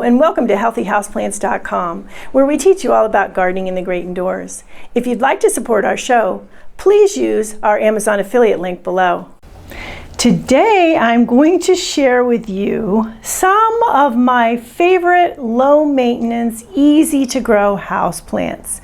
and welcome to healthyhouseplants.com, where we teach you all about gardening in the great indoors. If you'd like to support our show, please use our Amazon affiliate link below. Today I'm going to share with you some of my favorite low maintenance, easy to grow houseplants.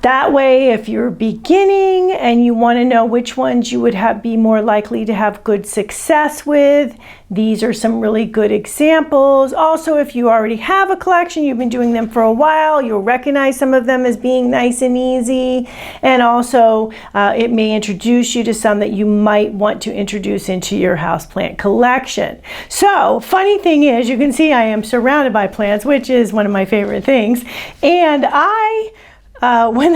That way, if you're beginning and you want to know which ones you would be more likely to have good success with, these are some really good examples. Also, if you already have a collection, you've been doing them for a while, you'll recognize some of them as being nice and easy. And also, it may introduce you to some that you might want to introduce into your houseplant collection. So, funny thing is, you can see I am surrounded by plants, which is one of my favorite things. And when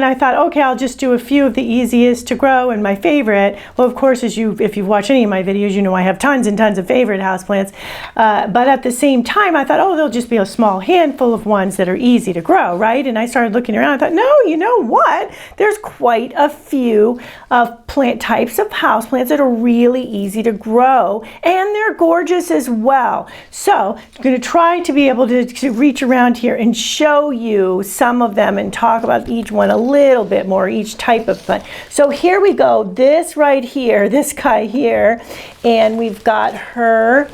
I thought, okay, I'll just do a few of the easiest to grow and my favorite. Well, of course, if you've watched any of my videos, you know I have tons and tons of favorite houseplants. But at the same time, I thought, oh, there'll just be a small handful of ones that are easy to grow, right? And I started looking around. I thought, no, you know what? There's quite a few of plant types of houseplants that are really easy to grow, and they're gorgeous as well. So I'm going to try to be able to reach around here and show you some of them and talk about each one a little bit more, each type of plant. So here we go, this right here, this guy here, and we've got her.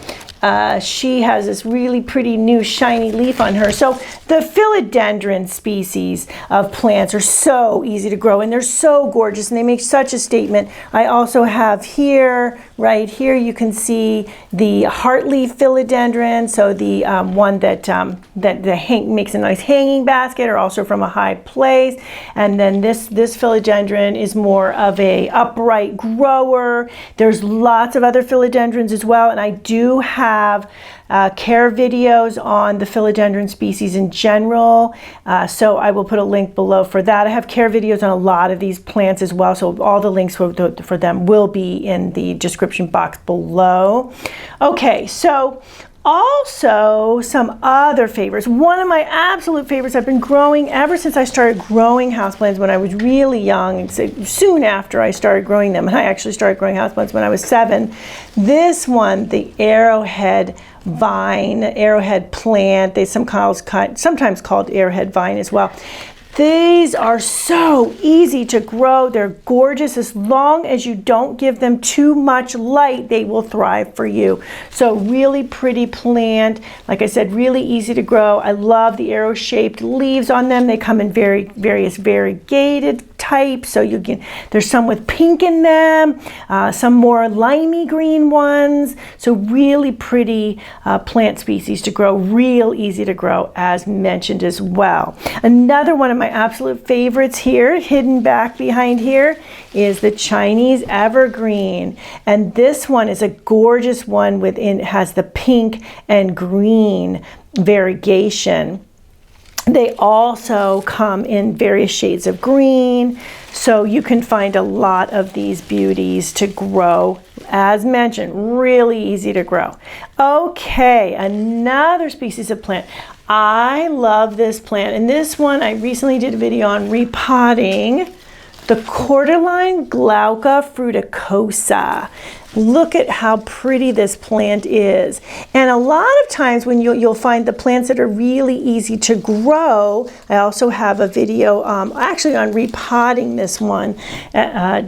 She has this really pretty new shiny leaf on her. So the Philodendron species of plants are so easy to grow, and they're so gorgeous, and they make such a statement. I also have here, right here, you can see the heartleaf Philodendron, so the one that makes a nice hanging basket, or also from a high place. And then this Philodendron is more of a upright grower. There's lots of other Philodendrons as well, and I do have care videos on the Philodendron species in general, so I will put a link below for that. I have care videos on a lot of these plants as well, so all the links for them will be in the description box below. Okay, so also some other favorites. One of my absolute favorites I've been growing ever since I started growing houseplants when I was really young, soon after I started growing them, and I actually started growing houseplants when I was 7. This one, the arrowhead vine, arrowhead plant, they sometimes called arrowhead vine as well. These are so easy to grow. They're gorgeous. As long as you don't give them too much light, they will thrive for you. So really pretty plant. Like I said, really easy to grow. I love the arrow-shaped leaves on them. They come in various variegated types. So there's some with pink in them, some more limey green ones. So really pretty plant species to grow. Real easy to grow, as mentioned as well. Another one of my absolute favorites here, hidden back behind here, is the Chinese evergreen. And this one is a gorgeous one it has the pink and green variegation. They also come in various shades of green, so you can find a lot of these beauties to grow. As mentioned, really easy to grow. Okay, another species of plant. I love this plant, and this one I recently did a video on repotting. The Cordyline glauca fruticosa. Look at how pretty this plant is. And a lot of times when you'll find the plants that are really easy to grow, I also have a video actually on repotting this one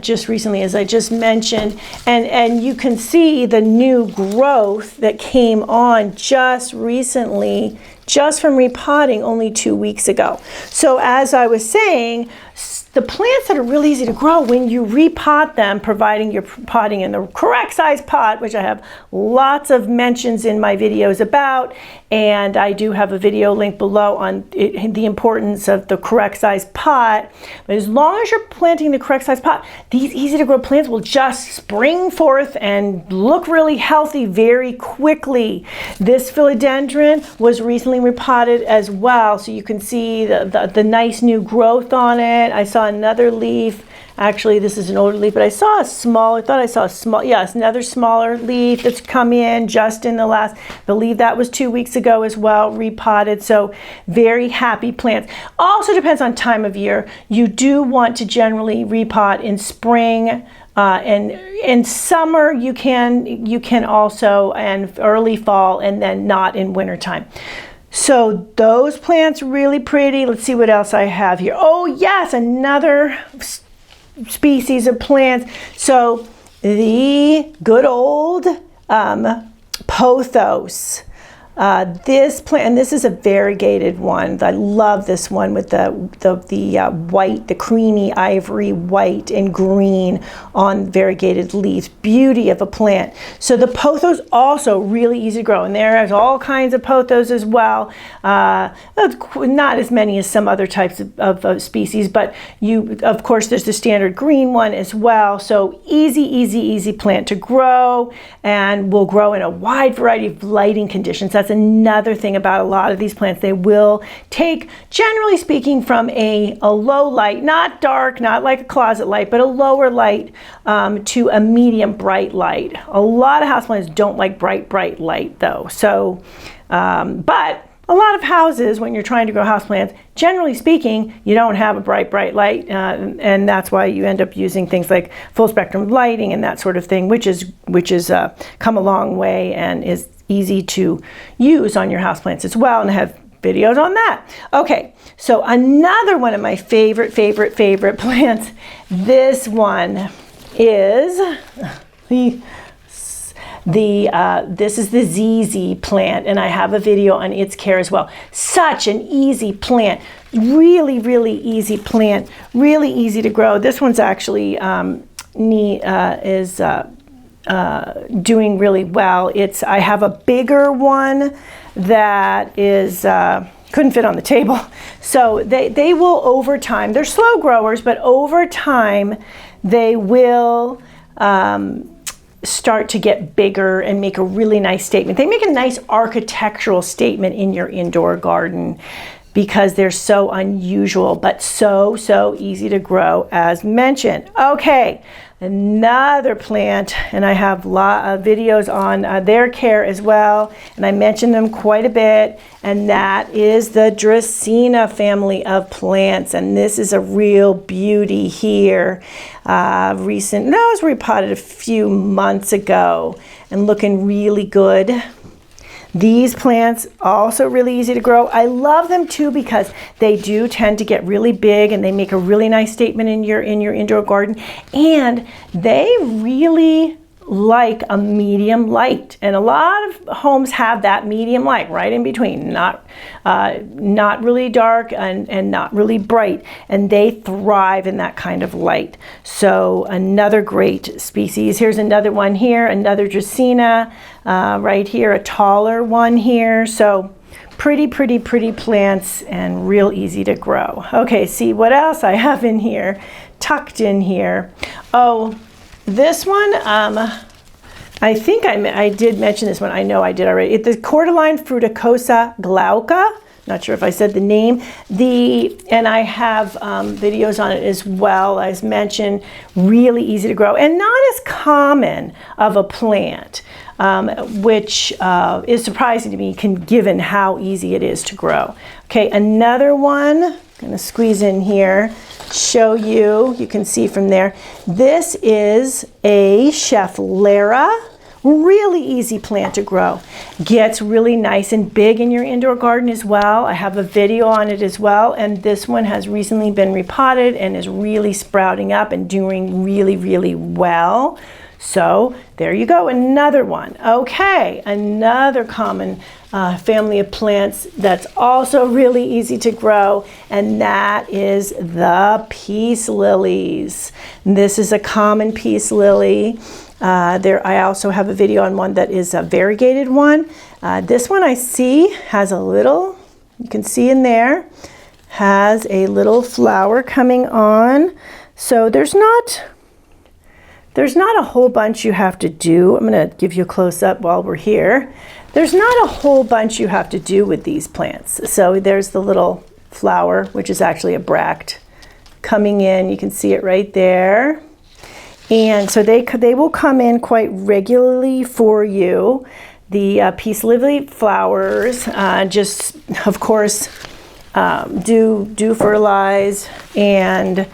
just recently, as I just mentioned. And you can see the new growth that came on just recently, just from repotting only 2 weeks ago. So as I was saying, the plants that are really easy to grow, when you repot them, providing you're potting in the correct size pot, which I have lots of mentions in my videos about, and I do have a video link below on the importance of the correct size pot. But as long as you're planting the correct size pot, these easy to grow plants will just spring forth and look really healthy very quickly. This Philodendron was recently repotted as well, so you can see the nice new growth on it. I saw another leaf. Actually, this is an older leaf, but I thought I saw a small, yes, another smaller leaf that's come in just in the last, I believe that was 2 weeks ago as well, repotted. So very happy plants. Also depends on time of year. You do want to generally repot in spring, and in summer you can also, and early fall, and then not in wintertime. So those plants really pretty. Let's see what else I have here. Oh yes, another species of plants. So the good old Pothos. This plant, and this is a variegated one. I love this one with the white, the creamy ivory white and green on variegated leaves. Beauty of a plant. So the Pothos also really easy to grow, and there's all kinds of Pothos as well. Not as many as some other types of species, but of course there's the standard green one as well. So easy plant to grow, and will grow in a wide variety of lighting conditions. That's another thing about a lot of these plants. They will take, generally speaking, from a low light, not dark, not like a closet light, but a lower light to a medium bright light. A lot of houseplants don't like bright light though. So, but a lot of houses, when you're trying to grow houseplants, generally speaking, you don't have a bright light, and that's why you end up using things like full spectrum lighting and that sort of thing, which is come a long way and is easy to use on your houseplants as well, and I have videos on that. Okay, so another one of my favorite plants. This one is this is the ZZ plant, and I have a video on its care as well. Such an easy plant, really easy plant, really easy to grow. This one's actually doing really well. I have a bigger one that is couldn't fit on the table. So they will, over time, they're slow growers, but over time they will start to get bigger and make a really nice statement. They make a nice architectural statement in your indoor garden because they're so unusual, but so easy to grow, as mentioned. Okay, another plant, and I have a lot of videos on their care as well, and I mentioned them quite a bit, and that is the Dracaena family of plants, and this is a real beauty here. It was repotted a few months ago and looking really good. These plants also really easy to grow. I love them too because they do tend to get really big and they make a really nice statement in your indoor garden, and they really like a medium light, and a lot of homes have that medium light right in between, not really dark and not really bright, and they thrive in that kind of light. So another great species. Here's another one here, another Dracaena right here, a taller one here. So pretty plants and real easy to grow. Okay, see what else I have in here, tucked in here. Oh, this one, I think I did mention this one. I know I did already. It's the Cordyline Fruticosa glauca. Not sure if I said the name. And I have videos on it as well. As mentioned, really easy to grow and not as common of a plant, which is surprising to me given how easy it is to grow. Okay, another one. I'm going to squeeze in here, show you. You can see from there. This is a Schefflera. Really easy plant to grow. Gets really nice and big in your indoor garden as well. I have a video on it as well, and this one has recently been repotted and is really sprouting up and doing really well. So there you go, another one. Okay, another common family of plants that's also really easy to grow, and that is the peace lilies. This is a common peace lily. I also have a video on one that is a variegated one. This one I see has a little, you can see in there, has a little flower coming on. So there's not a whole bunch you have to do. I'm going to give you a close-up while we're here. There's not a whole bunch you have to do with these plants. So there's the little flower, which is actually a bract coming in. You can see it right there. And so they will come in quite regularly for you. The peace lily flowers just, of course, do fertilize and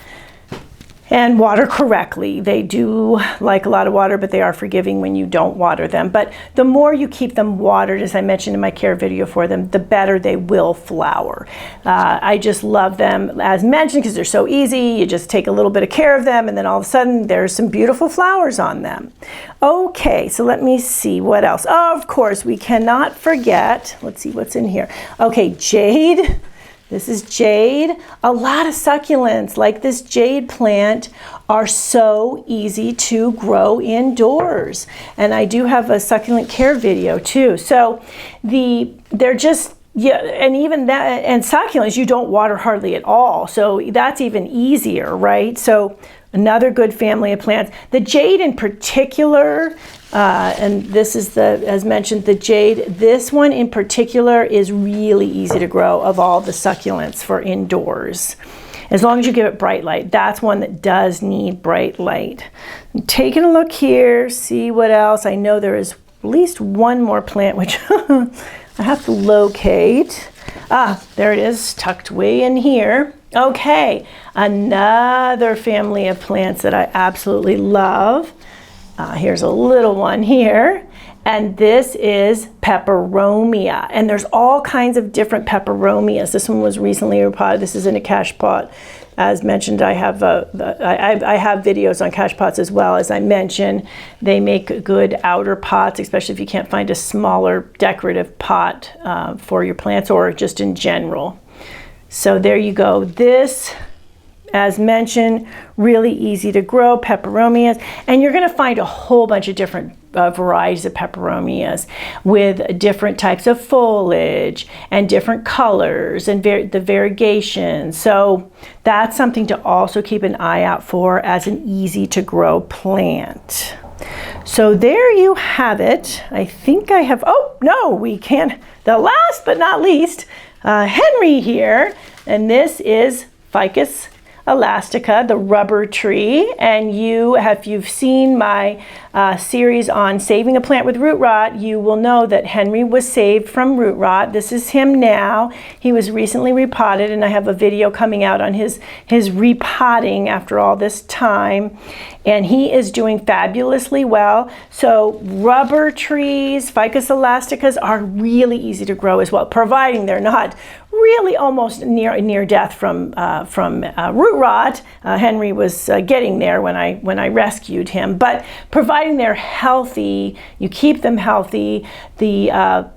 and water correctly. They do like a lot of water, but they are forgiving when you don't water them. But the more you keep them watered, as I mentioned in my care video for them, the better they will flower. I just love them, as mentioned, because they're so easy. You just take a little bit of care of them, and then all of a sudden there's some beautiful flowers on them. Okay, so let me see what else. Oh, of course, we cannot forget, let's see what's in here. Okay, jade. This is jade. A lot of succulents like this jade plant are so easy to grow indoors. And I do have a succulent care video too. So they're just, yeah, and even that, and succulents you don't water hardly at all. So that's even easier, right? So another good family of plants. The jade in particular, and this is as mentioned, the jade. This one in particular is really easy to grow of all the succulents for indoors, as long as you give it bright light. That's one that does need bright light. I'm taking a look here, see what else. I know there is at least one more plant, which I have to locate. There it is, tucked way in here. Okay, another family of plants that I absolutely love. Here's a little one here, and this is peperomia. And there's all kinds of different peperomias. This one was recently repotted. This is in a cache pot. As mentioned, I have videos on cache pots as well. As I mentioned, they make good outer pots, especially if you can't find a smaller decorative pot for your plants or just in general. So there you go. This, as mentioned, really easy to grow, peperomias, and you're going to find a whole bunch of different varieties of peperomias with different types of foliage and different colors and the variegation. So that's something to also keep an eye out for as an easy to grow plant. So there you have it. I think I have, oh no, we can't, the last but not least, Henry here, and this is Ficus elastica, the rubber tree. And if you've seen my series on saving a plant with root rot, you will know that Henry was saved from root rot. This is him now. He was recently repotted, and I have a video coming out on his repotting after all this time. And he is doing fabulously well. So rubber trees, Ficus elasticas, are really easy to grow as well, providing they're not really almost near death from root rot. Henry was getting there when I rescued him. But providing they're healthy, you keep them healthy. The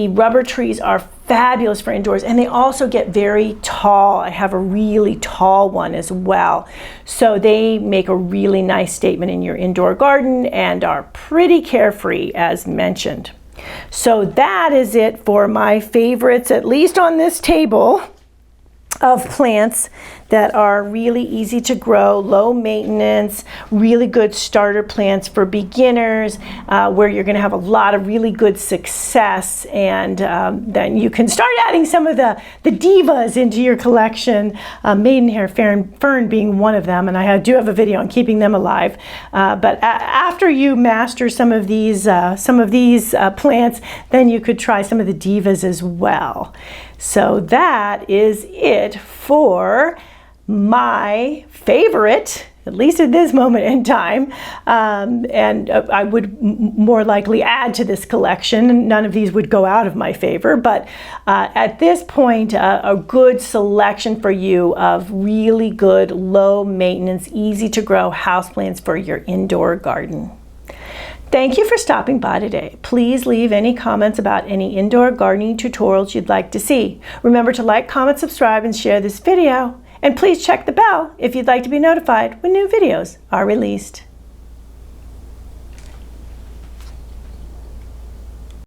rubber trees are fabulous for indoors, and they also get very tall. I have a really tall one as well. So they make a really nice statement in your indoor garden and are pretty carefree, as mentioned. So that is it for my favorites, at least on this table, of plants that are really easy to grow, low maintenance, really good starter plants for beginners, where you're going to have a lot of really good success, and then you can start adding some of the divas into your collection, maidenhair fern being one of them, and I do have a video on keeping them alive. But after you master some of these plants, then you could try some of the divas as well. So that is it for my favorite, at least at this moment in time, and I would more likely add to this collection. None of these would go out of my favor, but at this point, a good selection for you of really good, low maintenance, easy to grow houseplants for your indoor garden. Thank you for stopping by today. Please leave any comments about any indoor gardening tutorials you'd like to see. Remember to like, comment, subscribe, and share this video. And please check the bell if you'd like to be notified when new videos are released.